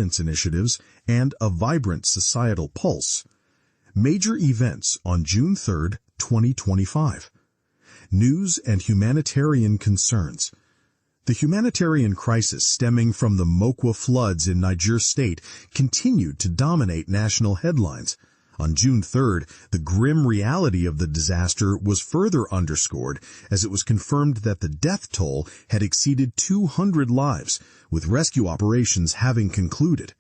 initiatives, and a vibrant societal pulse. Major events on June 3, 2025. News and humanitarian concerns. The humanitarian crisis stemming from the Mokwa floods in Niger state continued to dominate national headlines. On June 3rd, the grim reality of the disaster was further underscored as it was confirmed that the death toll had exceeded 200 lives, with rescue operations having concluded.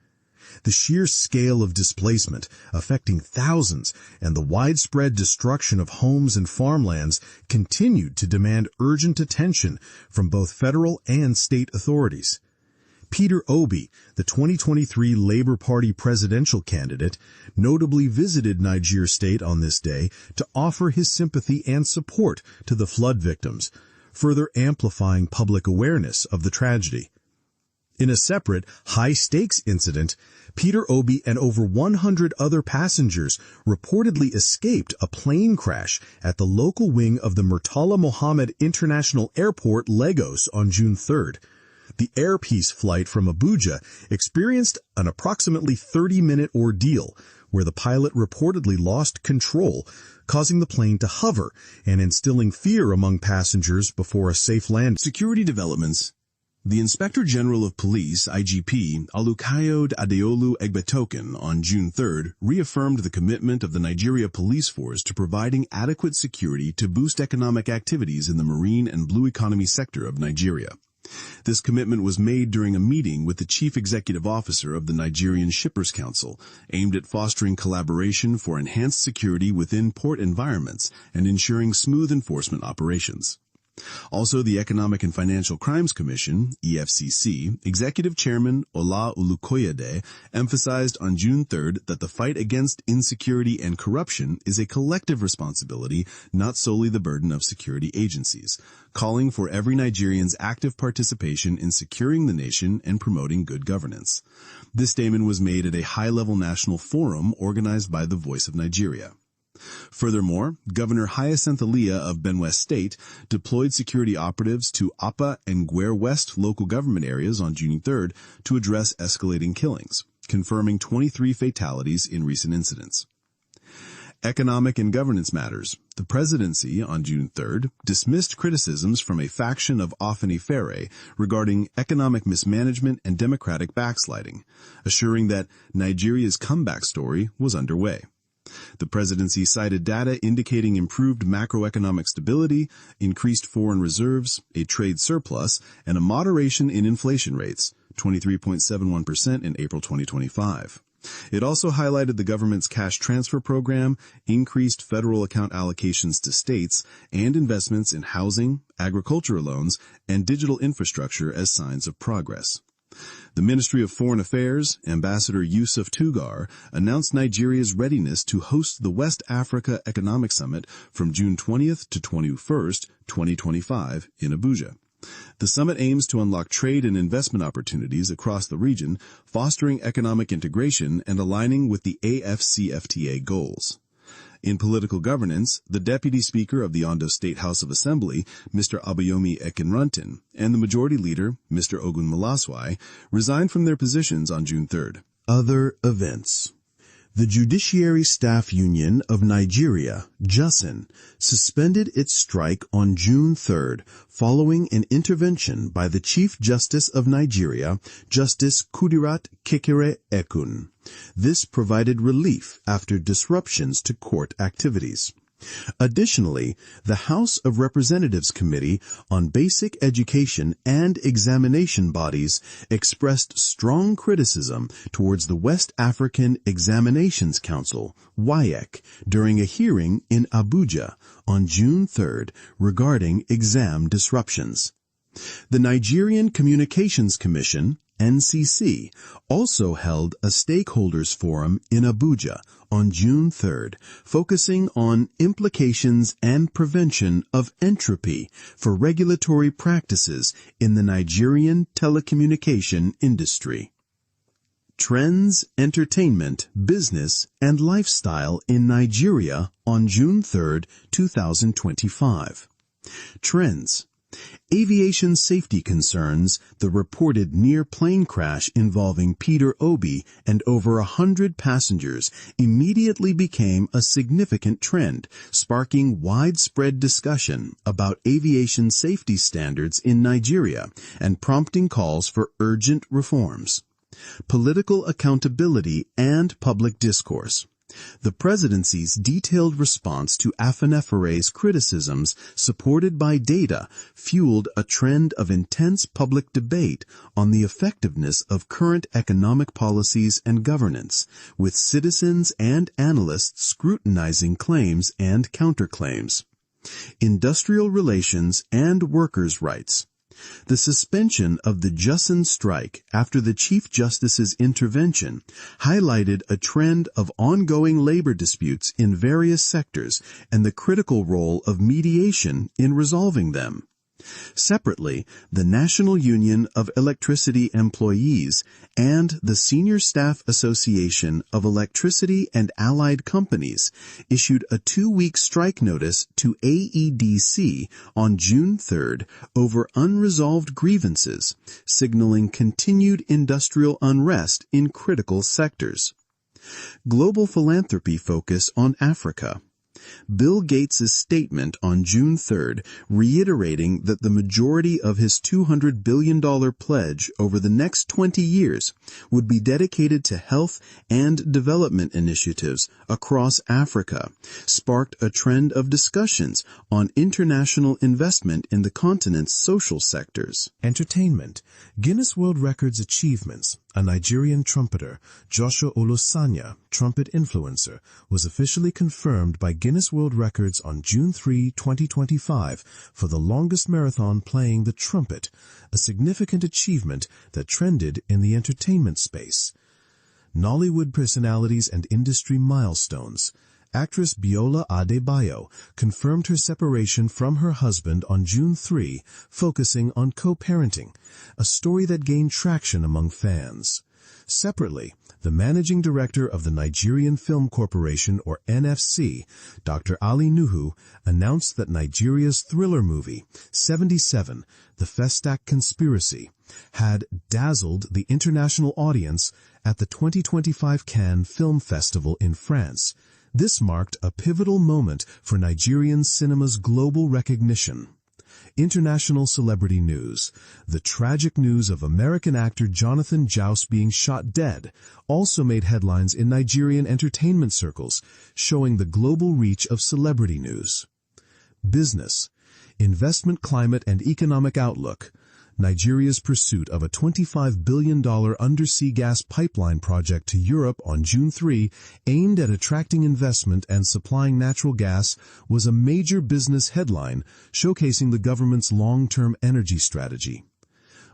The sheer scale of displacement, affecting thousands, and the widespread destruction of homes and farmlands continued to demand urgent attention from both federal and state authorities. Peter Obi, the 2023 Labour Party presidential candidate, notably visited Niger state on this day to offer his sympathy and support to the flood victims, further amplifying public awareness of the tragedy. In a separate, high-stakes incident, Peter Obi and over 100 other passengers reportedly escaped a plane crash at the local wing of the Murtala Mohammed International Airport, Lagos, on June 3rd. The Air Peace flight from Abuja experienced an approximately 30-minute ordeal where the pilot reportedly lost control, causing the plane to hover and instilling fear among passengers before a safe landing. Security developments. The Inspector General of Police, IGP, Olukayode Adeolu Egbetoken, on June 3rd, reaffirmed the commitment of the Nigeria Police Force to providing adequate security to boost economic activities in the marine and blue economy sector of Nigeria. This commitment was made during a meeting with the Chief Executive Officer of the Nigerian Shippers Council, aimed at fostering collaboration for enhanced security within port environments and ensuring smooth enforcement operations. Also, the Economic and Financial Crimes Commission, EFCC, Executive Chairman Ola Olukoyede emphasized on June 3rd that the fight against insecurity and corruption is a collective responsibility, not solely the burden of security agencies, calling for every Nigerian's active participation in securing the nation and promoting good governance. This statement was made at a high-level national forum organized by the Voice of Nigeria. Furthermore, Governor Hyacinth Alia of Benue State deployed security operatives to Apa and Gwer West local government areas on June 3rd to address escalating killings, confirming 23 fatalities in recent incidents. Economic and governance matters. The presidency, on June 3rd, dismissed criticisms from a faction of Afenifere regarding economic mismanagement and democratic backsliding, assuring that Nigeria's comeback story was underway. The presidency cited data indicating improved macroeconomic stability, increased foreign reserves, a trade surplus, and a moderation in inflation rates, 23.71% in April 2025. It also highlighted the government's cash transfer program, increased federal account allocations to states, and investments in housing, agricultural loans, and digital infrastructure as signs of progress. The Ministry of Foreign Affairs, Ambassador Yusuf Tugar, announced Nigeria's readiness to host the West Africa Economic Summit from June 20th to 21st, 2025 in Abuja. The summit aims to unlock trade and investment opportunities across the region, fostering economic integration and aligning with the AFCFTA goals. In political governance, the Deputy Speaker of the Ondo State House of Assembly, Mr. Abayomi Ekinrantin, and the Majority Leader, Mr. Ogun Malaswai, resigned from their positions on June 3rd. Other events. The Judiciary Staff Union of Nigeria, JUSN, suspended its strike on June 3rd following an intervention by the Chief Justice of Nigeria, Justice Kudirat Kekere Ekun. This provided relief after disruptions to court activities. Additionally, the House of Representatives Committee on Basic Education and Examination Bodies expressed strong criticism towards the West African Examinations Council, WAEC, during a hearing in Abuja on June 3rd regarding exam disruptions. The Nigerian Communications Commission, NCC, also held a stakeholders forum in Abuja on June 3rd, focusing on implications and prevention of entropy for regulatory practices in the Nigerian telecommunication industry. Trends, Entertainment, Business, and Lifestyle in Nigeria on June 3rd, 2025. Trends. Aviation safety concerns, the reported near-plane crash involving Peter Obi and over 100 passengers, immediately became a significant trend, sparking widespread discussion about aviation safety standards in Nigeria and prompting calls for urgent reforms. Political accountability and public discourse. The presidency's detailed response to Afenefere's criticisms, supported by data, fueled a trend of intense public debate on the effectiveness of current economic policies and governance, with citizens and analysts scrutinizing claims and counterclaims. Industrial relations and workers' rights. The suspension of the Jussin strike after the Chief Justice's intervention highlighted a trend of ongoing labor disputes in various sectors and the critical role of mediation in resolving them. Separately, the National Union of Electricity Employees and the Senior Staff Association of Electricity and Allied Companies issued a 2-week strike notice to AEDC on June 3rd over unresolved grievances, signaling continued industrial unrest in critical sectors. Global philanthropy focus on Africa. Bill Gates' statement on June 3rd, reiterating that the majority of his $200 billion pledge over the next 20 years would be dedicated to health and development initiatives across Africa, sparked a trend of discussions on international investment in the continent's social sectors. Entertainment. Guinness World Records achievements. A Nigerian trumpeter, Joshua Olosanya, trumpet influencer, was officially confirmed by Guinness World Records on June 3, 2025 for the longest marathon playing the trumpet, a significant achievement that trended in the entertainment space. Nollywood personalities and industry milestones. Actress Biola Adebayo confirmed her separation from her husband on June 3, focusing on co-parenting, a story that gained traction among fans. Separately, the managing director of the Nigerian Film Corporation, or NFC, Dr. Ali Nuhu, announced that Nigeria's thriller movie, 77, The Festac Conspiracy, had dazzled the international audience at the 2025 Cannes Film Festival in France. This marked a pivotal moment for Nigerian cinema's global recognition. International celebrity news. The tragic news of American actor Jonathan Joust being shot dead also made headlines in Nigerian entertainment circles, showing the global reach of celebrity news. Business. Investment climate and economic outlook. Nigeria's pursuit of a $25 billion undersea gas pipeline project to Europe on June 3, aimed at attracting investment and supplying natural gas, was a major business headline showcasing the government's long-term energy strategy.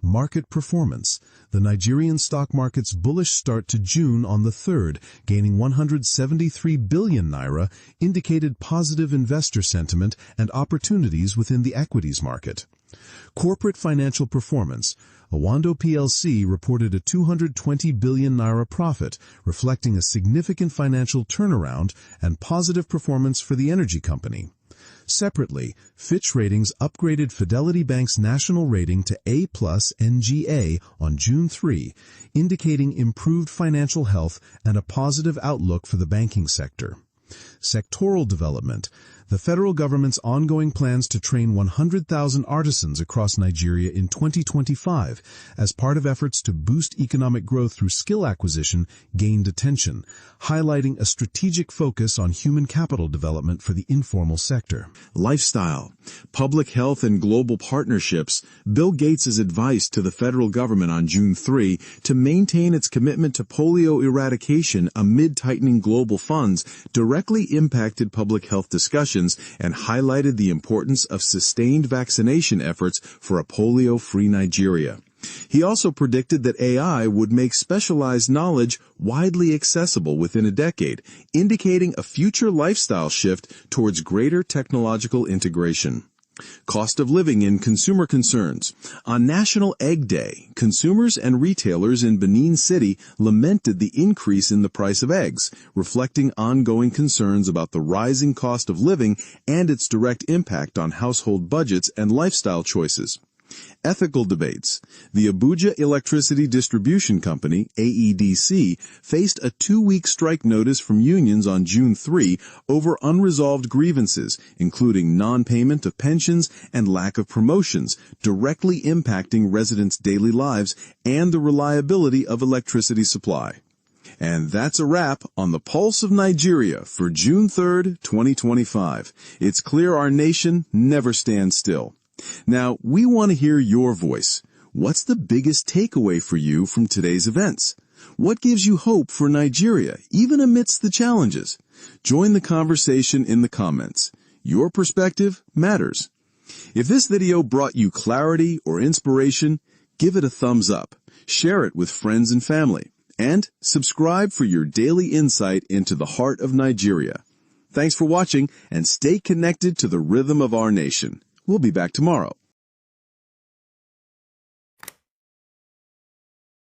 Market performance. The Nigerian stock market's bullish start to June on the 3rd, gaining 173 billion naira, indicated positive investor sentiment and opportunities within the equities market. Corporate financial performance. Owando plc reported a 220 billion naira profit, reflecting a significant financial turnaround and positive performance for the energy company. Separately, Fitch Ratings upgraded Fidelity Bank's national rating to A+ NGA on June 3, indicating improved financial health and a positive outlook for the banking sector. Sectoral development. The federal government's ongoing plans to train 100,000 artisans across Nigeria in 2025 as part of efforts to boost economic growth through skill acquisition gained attention, highlighting a strategic focus on human capital development for the informal sector. Lifestyle, public health and global partnerships. Bill Gates' advice to the federal government on June 3 to maintain its commitment to polio eradication amid tightening global funds directly impacted public health discussions and highlighted the importance of sustained vaccination efforts for a polio-free Nigeria. He also predicted that AI would make specialized knowledge widely accessible within a decade, indicating a future lifestyle shift towards greater technological integration. Cost of living and consumer concerns. On National Egg Day, consumers and retailers in Benin City lamented the increase in the price of eggs, reflecting ongoing concerns about the rising cost of living and its direct impact on household budgets and lifestyle choices. Ethical debates. The Abuja Electricity Distribution Company, AEDC, faced a 2-week strike notice from unions on June 3 over unresolved grievances, including non-payment of pensions and lack of promotions, directly impacting residents' daily lives and the reliability of electricity supply. And that's a wrap on the Pulse of Nigeria for June 3rd, 2025. It's clear our nation never stands still. Now, we want to hear your voice. What's the biggest takeaway for you from today's events? What gives you hope for Nigeria, even amidst the challenges? Join the conversation in the comments. Your perspective matters. If this video brought you clarity or inspiration, give it a thumbs up. Share it with friends and family. And subscribe for your daily insight into the heart of Nigeria. Thanks for watching, and stay connected to the rhythm of our nation. We'll be back tomorrow.